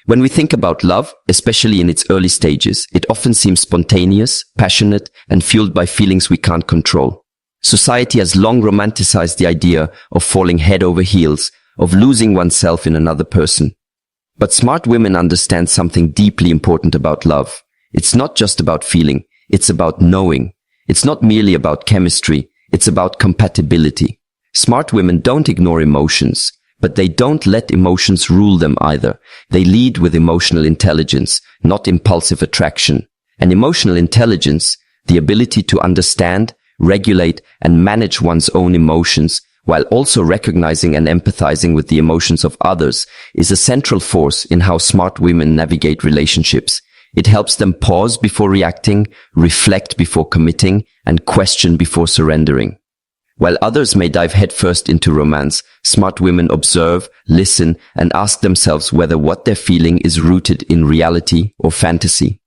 When we think about love, especially in its early stages, it often seems spontaneous, passionate, and fueled by feelings we can't control. Society has long romanticized the idea of falling head over heels, of losing oneself in another person. But smart women understand something deeply important about love. It's not just about feeling, it's about knowing. It's not merely about chemistry, it's about compatibility. Smart women don't ignore emotions, but they don't let emotions rule them either. They lead with emotional intelligence, not impulsive attraction. And emotional intelligence, the ability to understand, regulate, and manage one's own emotions, while also recognizing and empathizing with the emotions of others, is a central force in how smart women navigate relationships. It helps them pause before reacting, reflect before committing, and question before surrendering. While others may dive headfirst into romance, smart women observe, listen, and ask themselves whether what they're feeling is rooted in reality or fantasy.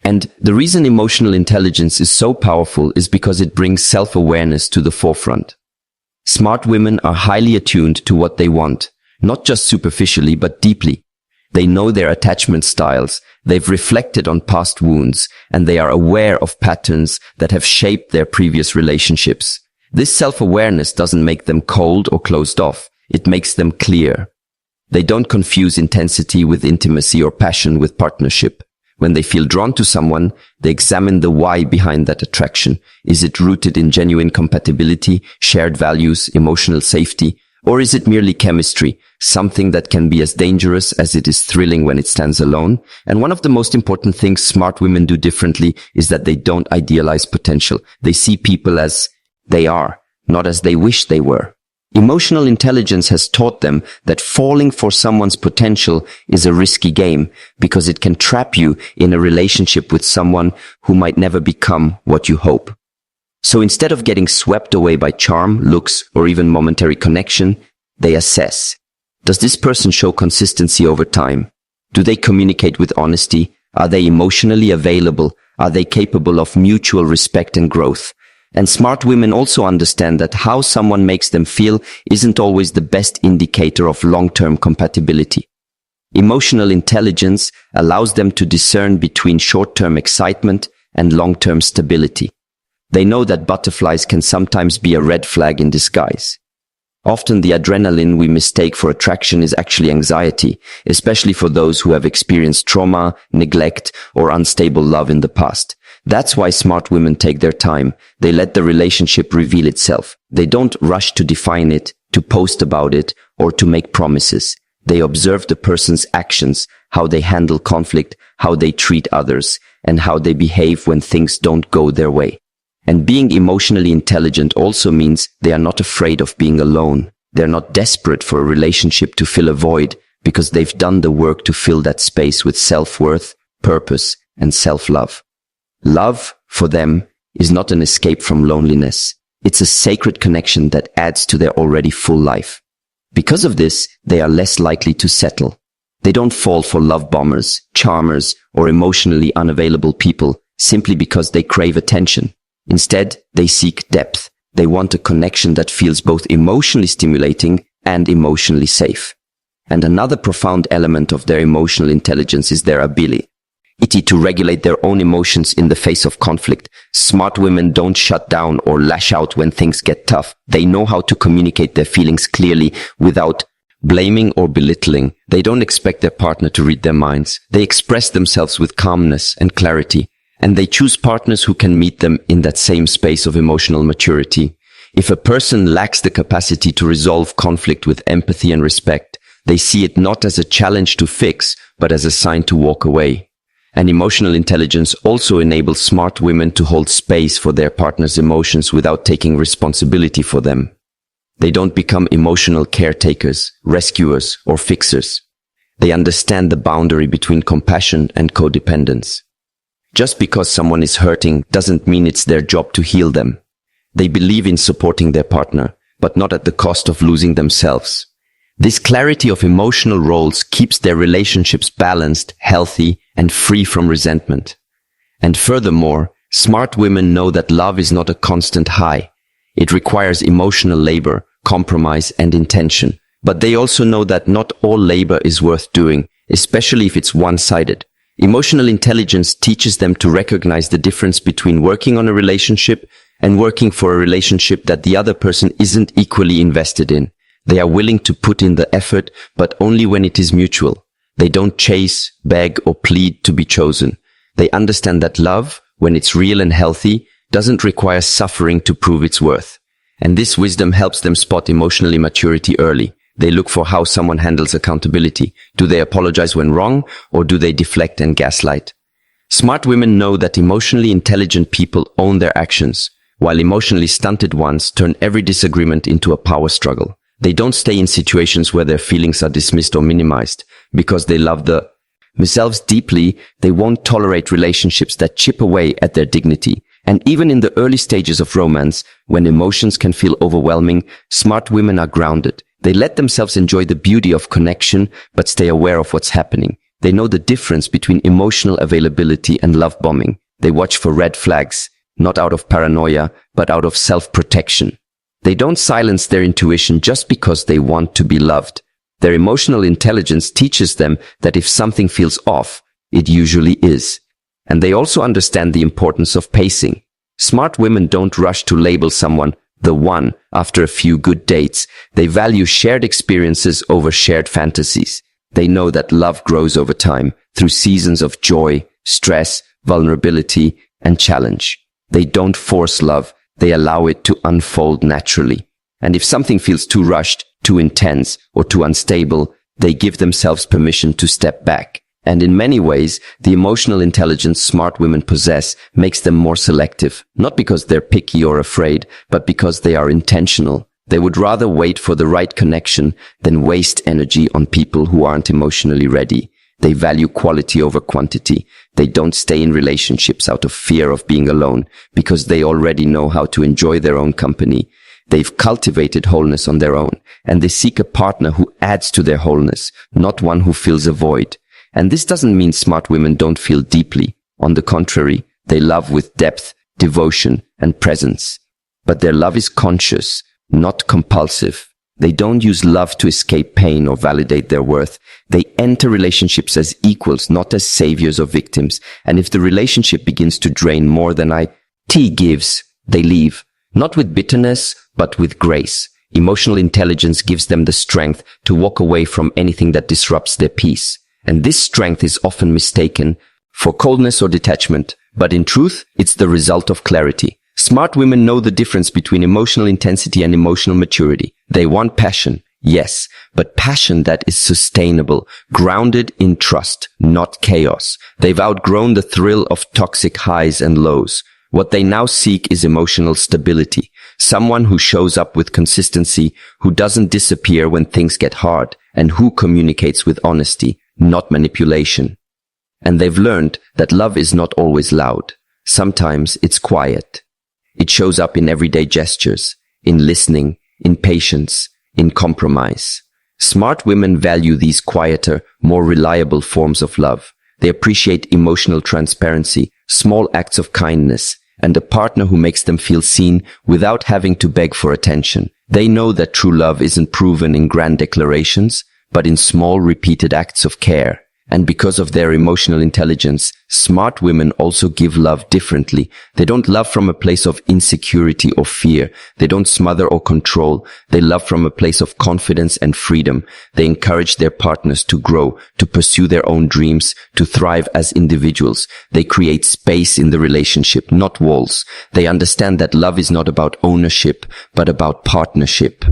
And the reason emotional intelligence is so powerful is because it brings self-awareness to the forefront. Smart women are highly attuned to what they want, not just superficially but deeply. They know their attachment styles, they've reflected on past wounds, and they are aware of patterns that have shaped their previous relationships. This self-awareness doesn't make them cold or closed off. It makes them clear. They don't confuse intensity with intimacy or passion with partnership. When they feel drawn to someone, they examine the why behind that attraction. Is it rooted in genuine compatibility, shared values, emotional safety, or is it merely chemistry, something that can be as dangerous as it is thrilling when it stands alone? And one of the most important things smart women do differently is that they don't idealize potential. They see people as they are, not as they wish they were. Emotional intelligence has taught them that falling for someone's potential is a risky game because it can trap you in a relationship with someone who might never become what you hope. So instead of getting swept away by charm, looks, or even momentary connection, they assess. Does this person show consistency over time? Do they communicate with honesty? Are they emotionally available? Are they capable of mutual respect and growth? And smart women also understand that how someone makes them feel isn't always the best indicator of long-term compatibility. Emotional intelligence allows them to discern between short-term excitement and long-term stability. They know that butterflies can sometimes be a red flag in disguise. Often the adrenaline we mistake for attraction is actually anxiety, especially for those who have experienced trauma, neglect, or unstable love in the past. That's why smart women take their time. They let the relationship reveal itself. They don't rush to define it, to post about it, or to make promises. They observe the person's actions, how they handle conflict, how they treat others, and how they behave when things don't go their way. And being emotionally intelligent also means they are not afraid of being alone. They're not desperate for a relationship to fill a void because they've done the work to fill that space with self-worth, purpose, and self-love. Love, for them, is not an escape from loneliness. It's a sacred connection that adds to their already full life. Because of this, they are less likely to settle. They don't fall for love bombers, charmers, or emotionally unavailable people simply because they crave attention. Instead, they seek depth. They want a connection that feels both emotionally stimulating and emotionally safe. And another profound element of their emotional intelligence is their ability to regulate their own emotions in the face of conflict. Smart women don't shut down or lash out when things get tough. They know how to communicate their feelings clearly without blaming or belittling. They don't expect their partner to read their minds. They express themselves with calmness and clarity, and they choose partners who can meet them in that same space of emotional maturity. If a person lacks the capacity to resolve conflict with empathy and respect, they see it not as a challenge to fix, but as a sign to walk away. And emotional intelligence also enables smart women to hold space for their partner's emotions without taking responsibility for them. They don't become emotional caretakers, rescuers, or fixers. They understand the boundary between compassion and codependence. Just because someone is hurting doesn't mean it's their job to heal them. They believe in supporting their partner, but not at the cost of losing themselves. This clarity of emotional roles keeps their relationships balanced, healthy, and free from resentment. And furthermore, smart women know that love is not a constant high. It requires emotional labor, compromise, and intention. But they also know that not all labor is worth doing, especially if it's one-sided. Emotional intelligence teaches them to recognize the difference between working on a relationship and working for a relationship that the other person isn't equally invested in. They are willing to put in the effort, but only when it is mutual. They don't chase, beg, or plead to be chosen. They understand that love, when it's real and healthy, doesn't require suffering to prove its worth. And this wisdom helps them spot emotional immaturity early. They look for how someone handles accountability. Do they apologize when wrong, or do they deflect and gaslight? Smart women know that emotionally intelligent people own their actions, while emotionally stunted ones turn every disagreement into a power struggle. They don't stay in situations where their feelings are dismissed or minimized. Because they love themselves deeply, they won't tolerate relationships that chip away at their dignity. And even in the early stages of romance, when emotions can feel overwhelming, smart women are grounded. They let themselves enjoy the beauty of connection, but stay aware of what's happening. They know the difference between emotional availability and love bombing. They watch for red flags, not out of paranoia, but out of self-protection. They don't silence their intuition just because they want to be loved. Their emotional intelligence teaches them that if something feels off, it usually is. And they also understand the importance of pacing. Smart women don't rush to label someone the one after a few good dates. They value shared experiences over shared fantasies. They know that love grows over time through seasons of joy, stress, vulnerability, and challenge. They don't force love. They allow it to unfold naturally. And if something feels too rushed, too intense, or too unstable, they give themselves permission to step back. And in many ways, the emotional intelligence smart women possess makes them more selective, not because they're picky or afraid, but because they are intentional. They would rather wait for the right connection than waste energy on people who aren't emotionally ready. They value quality over quantity. They don't stay in relationships out of fear of being alone, because they already know how to enjoy their own company. They've cultivated wholeness on their own, and they seek a partner who adds to their wholeness, not one who fills a void. And this doesn't mean smart women don't feel deeply. On the contrary, they love with depth, devotion, and presence. But their love is conscious, not compulsive. They don't use love to escape pain or validate their worth. They enter relationships as equals, not as saviors or victims. And if the relationship begins to drain more than IT gives, they leave. Not with bitterness, but with grace. Emotional intelligence gives them the strength to walk away from anything that disrupts their peace. And this strength is often mistaken for coldness or detachment, but in truth, it's the result of clarity. Smart women know the difference between emotional intensity and emotional maturity. They want passion, yes, but passion that is sustainable, grounded in trust, not chaos. They've outgrown the thrill of toxic highs and lows. What they now seek is emotional stability. Someone who shows up with consistency, who doesn't disappear when things get hard, and who communicates with honesty, not manipulation. And they've learned that love is not always loud. Sometimes it's quiet. It shows up in everyday gestures, in listening, in patience, in compromise. Smart women value these quieter, more reliable forms of love. They appreciate emotional transparency, small acts of kindness, and a partner who makes them feel seen without having to beg for attention. They know that true love isn't proven in grand declarations, but in small repeated acts of care. And because of their emotional intelligence, smart women also give love differently. They don't love from a place of insecurity or fear. They don't smother or control. They love from a place of confidence and freedom. They encourage their partners to grow, to pursue their own dreams, to thrive as individuals. They create space in the relationship, not walls. They understand that love is not about ownership, but about partnership.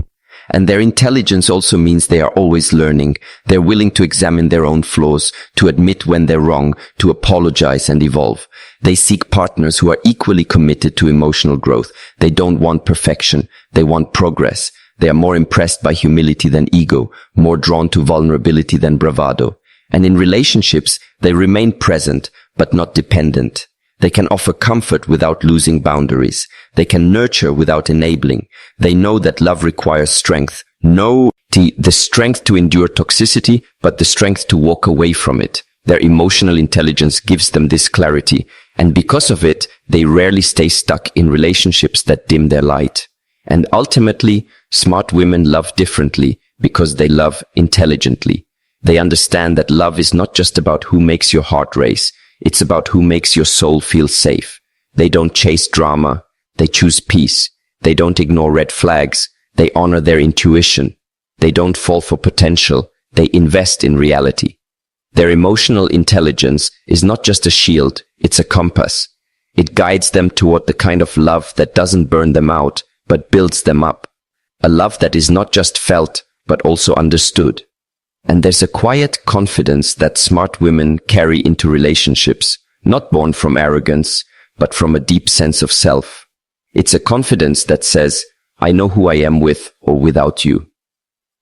And their intelligence also means they are always learning. They're willing to examine their own flaws, to admit when they're wrong, to apologize and evolve. They seek partners who are equally committed to emotional growth. They don't want perfection. They want progress. They are more impressed by humility than ego, more drawn to vulnerability than bravado. And in relationships, they remain present, but not dependent. They can offer comfort without losing boundaries. They can nurture without enabling. They know that love requires strength. No, the strength to endure toxicity, but the strength to walk away from it. Their emotional intelligence gives them this clarity. And because of it, they rarely stay stuck in relationships that dim their light. And ultimately, smart women love differently because they love intelligently. They understand that love is not just about who makes your heart race. It's about who makes your soul feel safe. They don't chase drama. They choose peace. They don't ignore red flags. They honor their intuition. They don't fall for potential. They invest in reality. Their emotional intelligence is not just a shield, it's a compass. It guides them toward the kind of love that doesn't burn them out, but builds them up. A love that is not just felt, but also understood. And there's a quiet confidence that smart women carry into relationships, not born from arrogance, but from a deep sense of self. It's a confidence that says, I know who I am with or without you.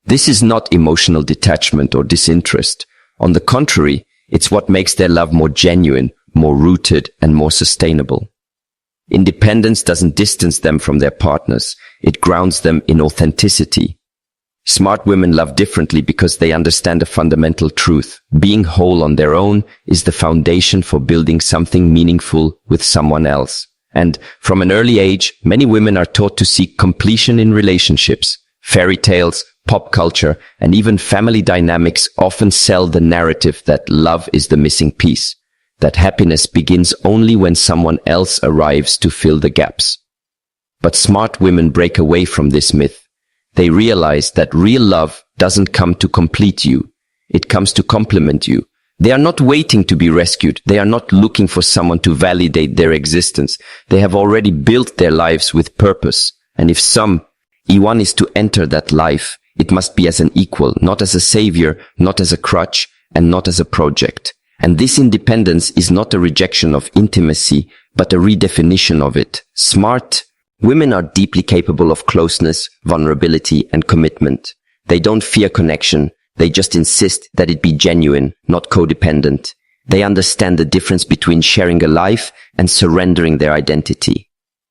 This is not emotional detachment or disinterest. On the contrary, it's what makes their love more genuine, more rooted, and more sustainable. Independence doesn't distance them from their partners. It grounds them in authenticity. Smart women love differently because they understand a fundamental truth. Being whole on their own is the foundation for building something meaningful with someone else. And from an early age, many women are taught to seek completion in relationships. Fairy tales, pop culture, and even family dynamics often sell the narrative that love is the missing piece, that happiness begins only when someone else arrives to fill the gaps. But smart women break away from this myth. They realize that real love doesn't come to complete you. It comes to complement you. They are not waiting to be rescued. They are not looking for someone to validate their existence. They have already built their lives with purpose. And if one is to enter that life, it must be as an equal, not as a savior, not as a crutch, and not as a project. And this independence is not a rejection of intimacy, but a redefinition of it. Smart women are deeply capable of closeness, vulnerability, and commitment. They don't fear connection. They just insist that it be genuine, not codependent. They understand the difference between sharing a life and surrendering their identity.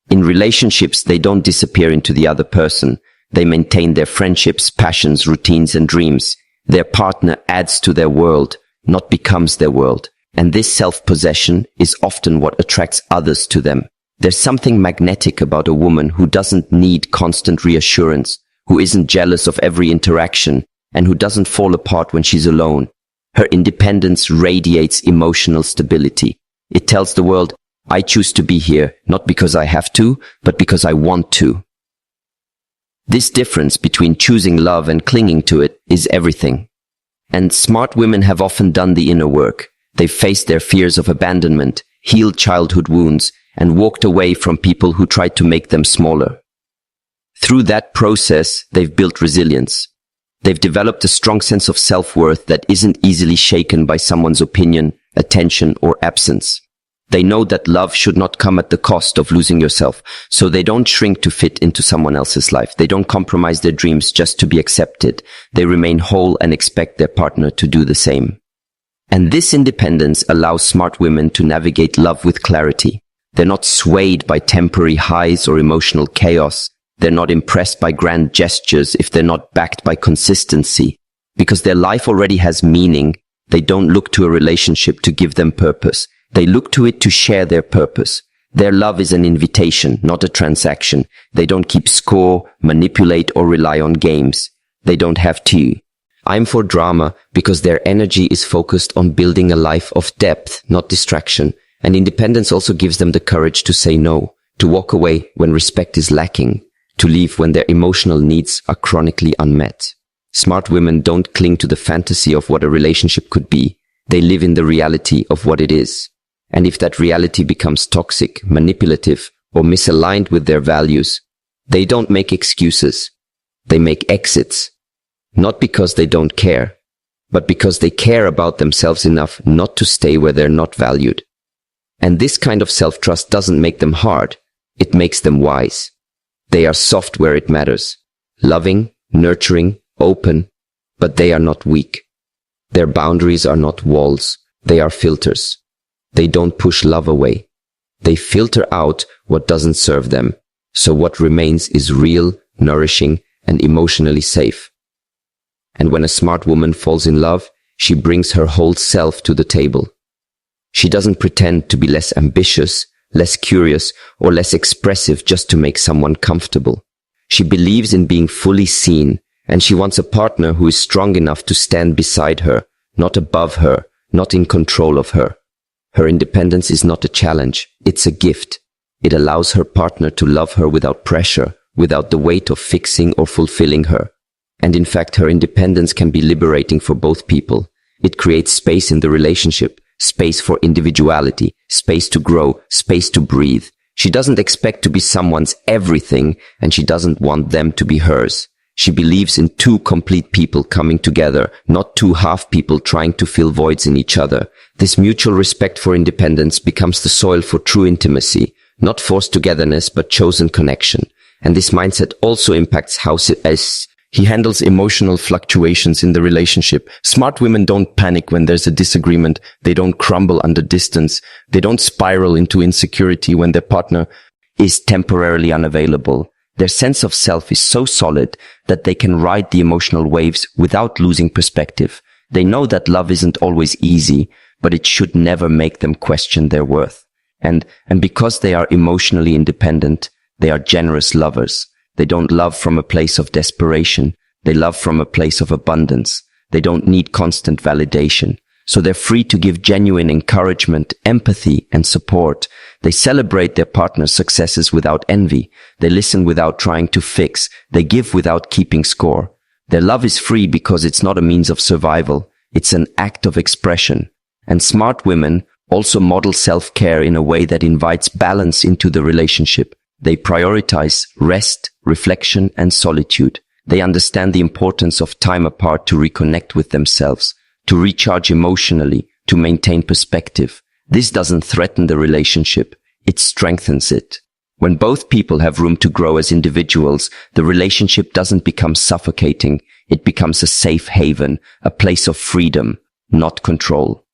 In relationships, they don't disappear into the other person. They maintain their friendships, passions, routines, and dreams. Their partner adds to their world, not becomes their world. And this self-possession is often what attracts others to them. There's something magnetic about a woman who doesn't need constant reassurance, who isn't jealous of every interaction, and who doesn't fall apart when she's alone. Her independence radiates emotional stability. It tells the world, I choose to be here, not because I have to, but because I want to. This difference between choosing love and clinging to it is everything. And smart women have often done the inner work. They've faced their fears of abandonment, healed childhood wounds, and walked away from people who tried to make them smaller. Through that process, they've built resilience. They've developed a strong sense of self-worth that isn't easily shaken by someone's opinion, attention, or absence. They know that love should not come at the cost of losing yourself, so they don't shrink to fit into someone else's life. They don't compromise their dreams just to be accepted. They remain whole and expect their partner to do the same. And this independence allows smart women to navigate love with clarity. They're not swayed by temporary highs or emotional chaos. They're not impressed by grand gestures if they're not backed by consistency. Because their life already has meaning, they don't look to a relationship to give them purpose. They look to it to share their purpose. Their love is an invitation, not a transaction. They don't keep score, manipulate, or rely on games. They don't have to. I'm for drama because their energy is focused on building a life of depth, not distraction. And independence also gives them the courage to say no, to walk away when respect is lacking, to leave when their emotional needs are chronically unmet. Smart women don't cling to the fantasy of what a relationship could be. They live in the reality of what it is. And if that reality becomes toxic, manipulative, or misaligned with their values, they don't make excuses. They make exits. Not because they don't care, but because they care about themselves enough not to stay where they're not valued. And this kind of self-trust doesn't make them hard. It makes them wise. They are soft where it matters. Loving, nurturing, open, but they are not weak. Their boundaries are not walls. They are filters. They don't push love away. They filter out what doesn't serve them. So what remains is real, nourishing, and emotionally safe. And when a smart woman falls in love, she brings her whole self to the table. She doesn't pretend to be less ambitious, less curious, or less expressive just to make someone comfortable. She believes in being fully seen, And she wants a partner who is strong enough to stand beside her, not above her, not in control of her. Her independence is not a challenge, it's a gift. It allows her partner to love her without pressure, without the weight of fixing or fulfilling her. And in fact, her independence can be liberating for both people. It creates space in the relationship, space for individuality, space to grow, space to breathe. She doesn't expect to be someone's everything, and she doesn't want them to be hers. She believes in two complete people coming together, not two half people trying to fill voids in each other. This mutual respect for independence becomes the soil for true intimacy, not forced togetherness, but chosen connection. And this mindset also impacts how he handles emotional fluctuations in the relationship. Smart women don't panic when there's a disagreement. They don't crumble under distance. They don't spiral into insecurity when their partner is temporarily unavailable. Their sense of self is so solid that they can ride the emotional waves without losing perspective. They know that love isn't always easy, but it should never make them question their worth. And because they are emotionally independent, they are generous lovers. They don't love from a place of desperation. They love from a place of abundance. They don't need constant validation. So they're free to give genuine encouragement, empathy, and support. They celebrate their partner's successes without envy. They listen without trying to fix. They give without keeping score. Their love is free because it's not a means of survival. It's an act of expression. And smart women also model self-care in a way that invites balance into the relationship. They prioritize rest, reflection, and solitude. They understand the importance of time apart to reconnect with themselves, to recharge emotionally, to maintain perspective. This doesn't threaten the relationship, it strengthens it. When both people have room to grow as individuals, the relationship doesn't become suffocating. It becomes a safe haven, a place of freedom, not control.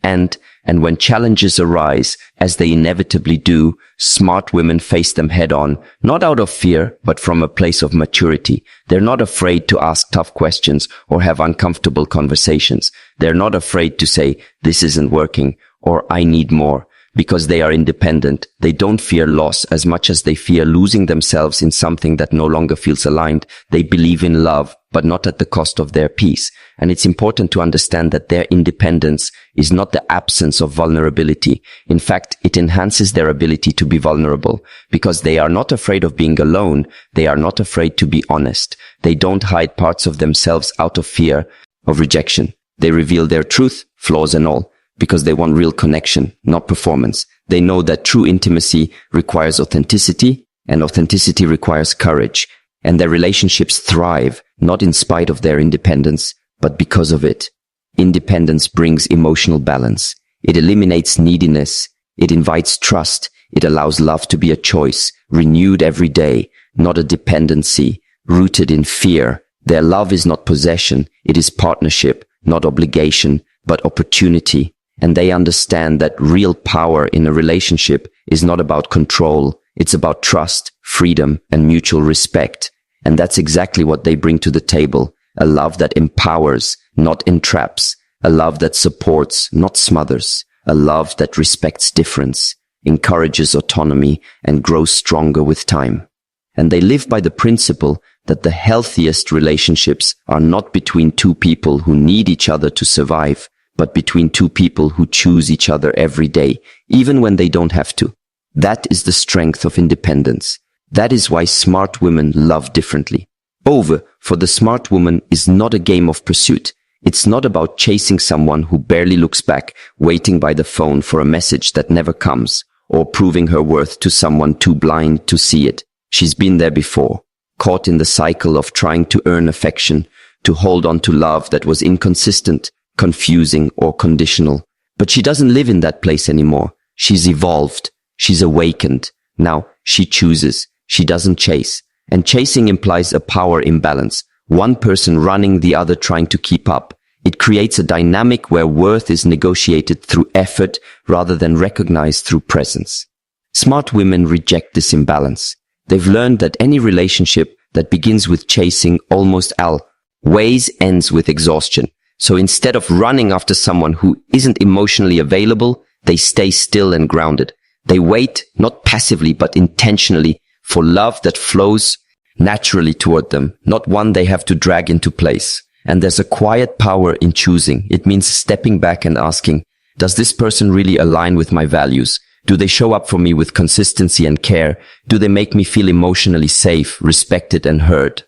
And when challenges arise, as they inevitably do, smart women face them head on, not out of fear, but from a place of maturity. They're not afraid to ask tough questions or have uncomfortable conversations. They're not afraid to say, this isn't working, or I need more. Because they are independent, they don't fear loss as much as they fear losing themselves in something that no longer feels aligned. They believe in love, but not at the cost of their peace. And it's important to understand that their independence is not the absence of vulnerability. In fact, it enhances their ability to be vulnerable. Because they are not afraid of being alone, they are not afraid to be honest. They don't hide parts of themselves out of fear of rejection. They reveal their truth, flaws and all. Because they want real connection, not performance. They know that true intimacy requires authenticity, and authenticity requires courage. And their relationships thrive, not in spite of their independence, but because of it. Independence brings emotional balance. It eliminates neediness. It invites trust. It allows love to be a choice, renewed every day, not a dependency, rooted in fear. Their love is not possession. It is partnership, not obligation, but opportunity. And they understand that real power in a relationship is not about control. It's about trust, freedom, and mutual respect. And that's exactly what they bring to the table. A love that empowers, not entraps. A love that supports, not smothers. A love that respects difference, encourages autonomy, and grows stronger with time. And they live by the principle that the healthiest relationships are not between two people who need each other to survive, but between two people who choose each other every day, even when they don't have to. That is the strength of independence. That is why smart women love differently. For the smart woman is not a game of pursuit. It's not about chasing someone who barely looks back, waiting by the phone for a message that never comes, or proving her worth to someone too blind to see it. She's been there before, caught in the cycle of trying to earn affection, to hold on to love that was inconsistent, confusing, or conditional. But she doesn't live in that place anymore. She's evolved. She's awakened. Now she chooses. She doesn't chase. And chasing implies a power imbalance. One person running, the other trying to keep up. It creates a dynamic where worth is negotiated through effort rather than recognized through presence. Smart women reject this imbalance. They've learned that any relationship that begins with chasing almost always ends with exhaustion. So instead of running after someone who isn't emotionally available, they stay still and grounded. They wait, not passively, but intentionally, for love that flows naturally toward them, not one they have to drag into place. And there's a quiet power in choosing. It means stepping back and asking, does this person really align with my values? Do they show up for me with consistency and care? Do they make me feel emotionally safe, respected, and heard?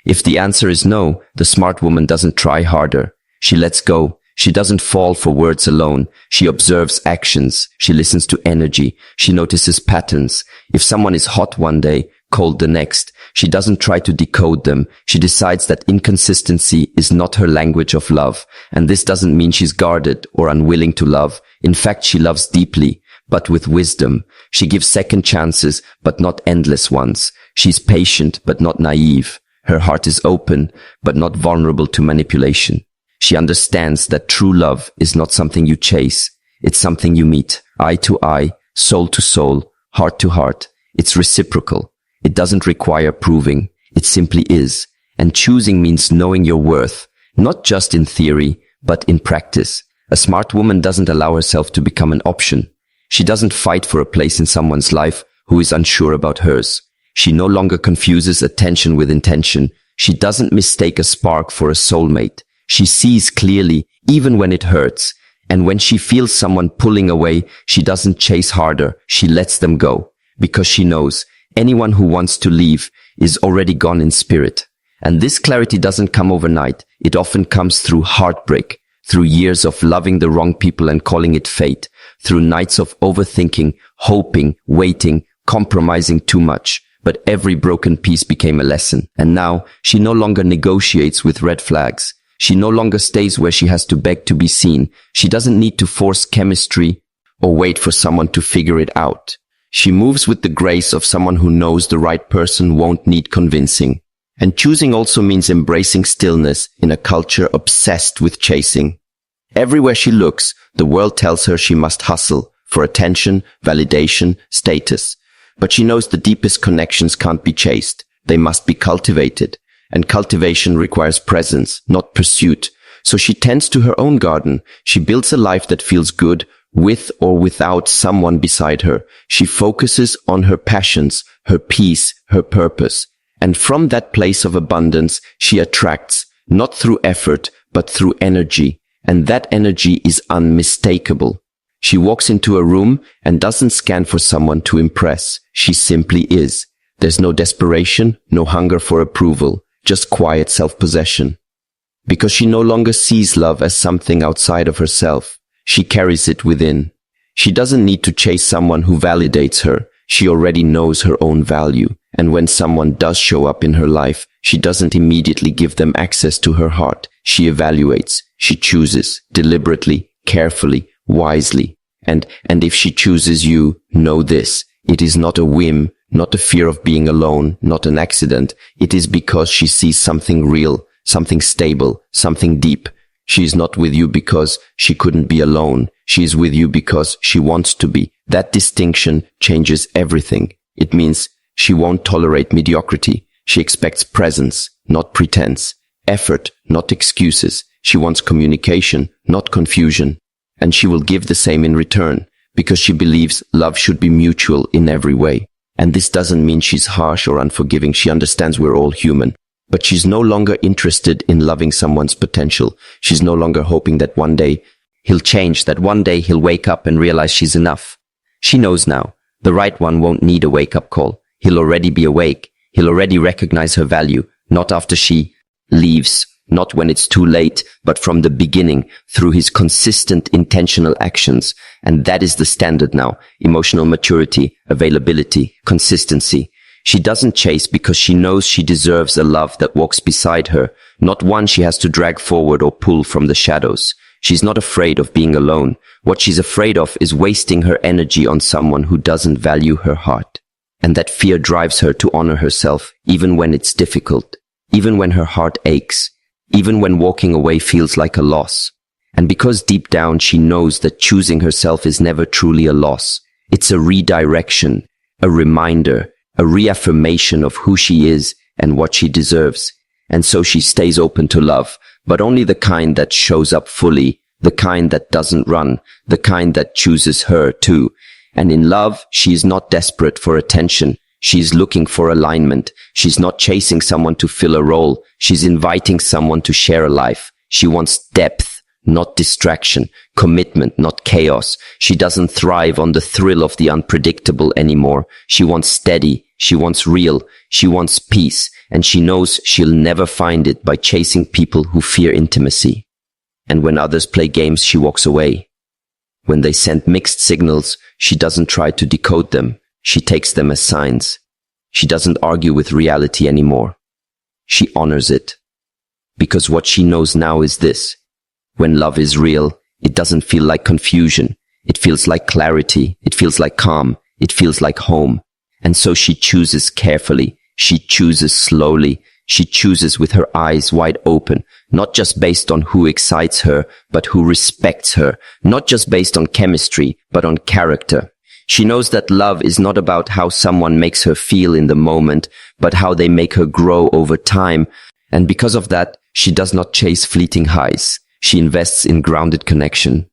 If the answer is no, the smart woman doesn't try harder. She lets go. She doesn't fall for words alone. She observes actions. She listens to energy. She notices patterns. If someone is hot one day, cold the next, she doesn't try to decode them. She decides that inconsistency is not her language of love. And this doesn't mean she's guarded or unwilling to love. In fact, she loves deeply, but with wisdom. She gives second chances, but not endless ones. She's patient, but not naive. Her heart is open, but not vulnerable to manipulation. She understands that true love is not something you chase. It's something you meet, eye to eye, soul to soul, heart to heart. It's reciprocal. It doesn't require proving. It simply is. And choosing means knowing your worth, not just in theory, but in practice. A smart woman doesn't allow herself to become an option. She doesn't fight for a place in someone's life who is unsure about hers. She no longer confuses attention with intention. She doesn't mistake a spark for a soulmate. She sees clearly, even when it hurts. And when she feels someone pulling away, she doesn't chase harder. She lets them go. Because she knows anyone who wants to leave is already gone in spirit. And this clarity doesn't come overnight. It often comes through heartbreak, through years of loving the wrong people and calling it fate, through nights of overthinking, hoping, waiting, compromising too much. But every broken piece became a lesson. And now she no longer negotiates with red flags. She no longer stays where she has to beg to be seen. She doesn't need to force chemistry or wait for someone to figure it out. She moves with the grace of someone who knows the right person won't need convincing. And choosing also means embracing stillness in a culture obsessed with chasing. Everywhere she looks, the world tells her she must hustle for attention, validation, status. But she knows the deepest connections can't be chased. They must be cultivated. And cultivation requires presence, not pursuit. So she tends to her own garden. She builds a life that feels good, with or without someone beside her. She focuses on her passions, her peace, her purpose. And from that place of abundance, she attracts, not through effort, but through energy. And that energy is unmistakable. She walks into a room and doesn't scan for someone to impress. She simply is. There's no desperation, no hunger for approval, just quiet self-possession. Because she no longer sees love as something outside of herself. She carries it within. She doesn't need to chase someone who validates her. She already knows her own value. And when someone does show up in her life, she doesn't immediately give them access to her heart. She evaluates. She chooses deliberately, carefully, wisely. And if she chooses you, know this. It is not a whim, not a fear of being alone, not an accident. It is because she sees something real, something stable, something deep. She is not with you because she couldn't be alone. She is with you because she wants to be. That distinction changes everything. It means she won't tolerate mediocrity. She expects presence, not pretense. Effort, not excuses. She wants communication, not confusion. And she will give the same in return, because she believes love should be mutual in every way. And this doesn't mean she's harsh or unforgiving. She understands we're all human. But she's no longer interested in loving someone's potential. She's no longer hoping that one day he'll change, that one day he'll wake up and realize she's enough. She knows now, the right one won't need a wake-up call. He'll already be awake. He'll already recognize her value, not after she leaves, not when it's too late, but from the beginning, through his consistent, intentional actions. And that is the standard now. Emotional maturity, availability, consistency. She doesn't chase because she knows she deserves a love that walks beside her, not one she has to drag forward or pull from the shadows. She's not afraid of being alone. What she's afraid of is wasting her energy on someone who doesn't value her heart. And that fear drives her to honor herself, even when it's difficult, even when her heart aches, even when walking away feels like a loss. And because deep down she knows that choosing herself is never truly a loss. It's a redirection, a reminder, a reaffirmation of who she is and what she deserves. And so she stays open to love, but only the kind that shows up fully, the kind that doesn't run, the kind that chooses her too. And in love, she is not desperate for attention. She's looking for alignment. She's not chasing someone to fill a role. She's inviting someone to share a life. She wants depth, not distraction, commitment, not chaos. She doesn't thrive on the thrill of the unpredictable anymore. She wants steady. She wants real. She wants peace. And she knows she'll never find it by chasing people who fear intimacy. And when others play games, she walks away. When they send mixed signals, she doesn't try to decode them. She takes them as signs. She doesn't argue with reality anymore. She honors it. Because what she knows now is this: when love is real, it doesn't feel like confusion. It feels like clarity. It feels like calm. It feels like home. And so she chooses carefully. She chooses slowly. She chooses with her eyes wide open, not just based on who excites her, but who respects her, not just based on chemistry, but on character. She knows that love is not about how someone makes her feel in the moment, but how they make her grow over time. And because of that, she does not chase fleeting highs. She invests in grounded connection.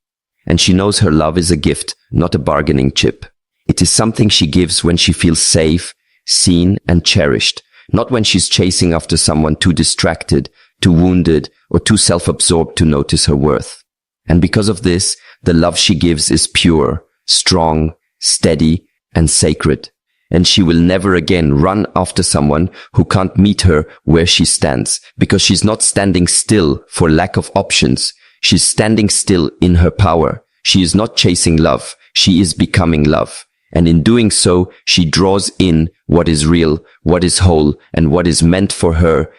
And she knows her love is a gift, not a bargaining chip. It is something she gives when she feels safe, seen, and cherished, not when she's chasing after someone too distracted, too wounded, or too self-absorbed to notice her worth. And because of this, the love she gives is pure, strong, steady, and sacred. And she will never again run after someone who can't meet her where she stands, because she's not standing still for lack of options. She's standing still in her power. She is not chasing love. She is becoming love. And in doing so, she draws in what is real, what is whole, and what is meant for her